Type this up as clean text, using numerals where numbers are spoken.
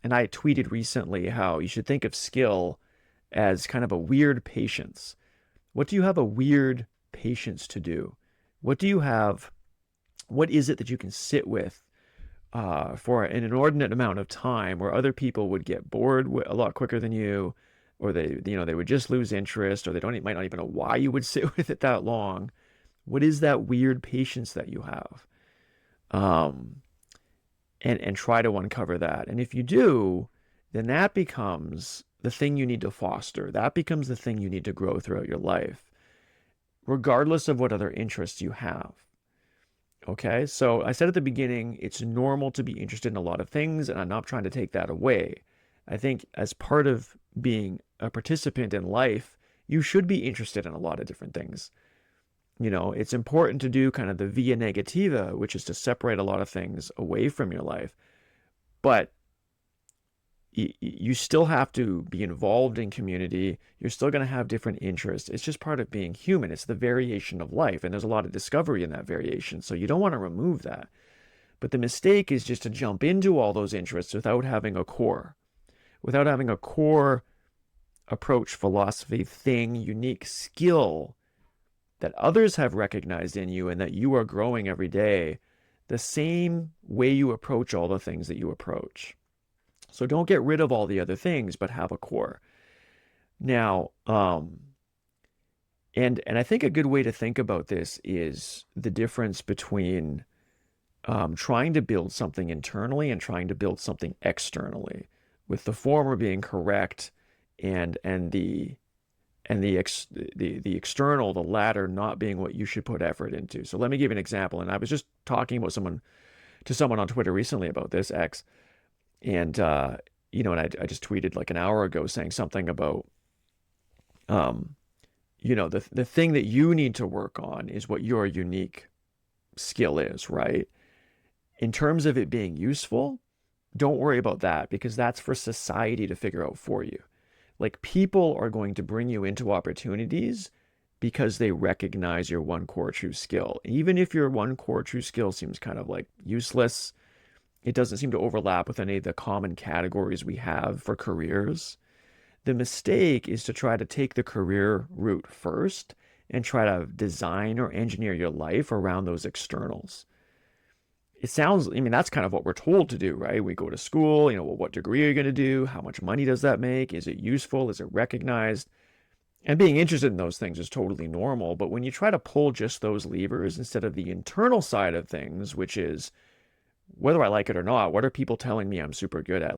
And I tweeted recently how you should think of skill as kind of a weird patience. What do you have a weird patience to do? What do you have? What is it that you can sit with for an inordinate amount of time where other people would get bored a lot quicker than you, or they would just lose interest, or they don't might not even know why you would sit with it that long. What is that weird patience that you have? Um, and try to uncover that. And if you do, then that becomes the thing you need to foster. That becomes the thing you need to grow throughout your life, regardless of what other interests you have. Okay, so I said at the beginning, it's normal to be interested in a lot of things, and I'm not trying to take that away. I think as part of being a participant in life, you should be interested in a lot of different things. It's important to do kind of the via negativa, which is to separate a lot of things away from your life. But you still have to be involved in community. You're still going to have different interests. It's just part of being human. It's the variation of life. And there's a lot of discovery in that variation. So you don't want to remove that. But the mistake is just to jump into all those interests without having a core, approach, philosophy, thing, unique skill that others have recognized in you and that you are growing every day, the same way you approach all the things that you approach. So don't get rid of all the other things, but have a core. Now, and I think a good way to think about this is the difference between trying to build something internally and trying to build something externally, with the former being correct and the external, the latter, not being what you should put effort into. So let me give you an example. And I was just talking about someone on Twitter recently about this X, and and I just tweeted like an hour ago saying something about the thing that you need to work on is what your unique skill is, right? In terms of it being useful, don't worry about that because that's for society to figure out for you. Like people are going to bring you into opportunities because they recognize your one core true skill. Even if your one core true skill seems kind of like useless, it doesn't seem to overlap with any of the common categories we have for careers. The mistake is to try to take the career route first and try to design or engineer your life around those externals. That's kind of what we're told to do, right? We go to school, well, what degree are you going to do? How much money does that make? Is it useful? Is it recognized? And being interested in those things is totally normal. But when you try to pull just those levers instead of the internal side of things, which is whether I like it or not, what are people telling me I'm super good at?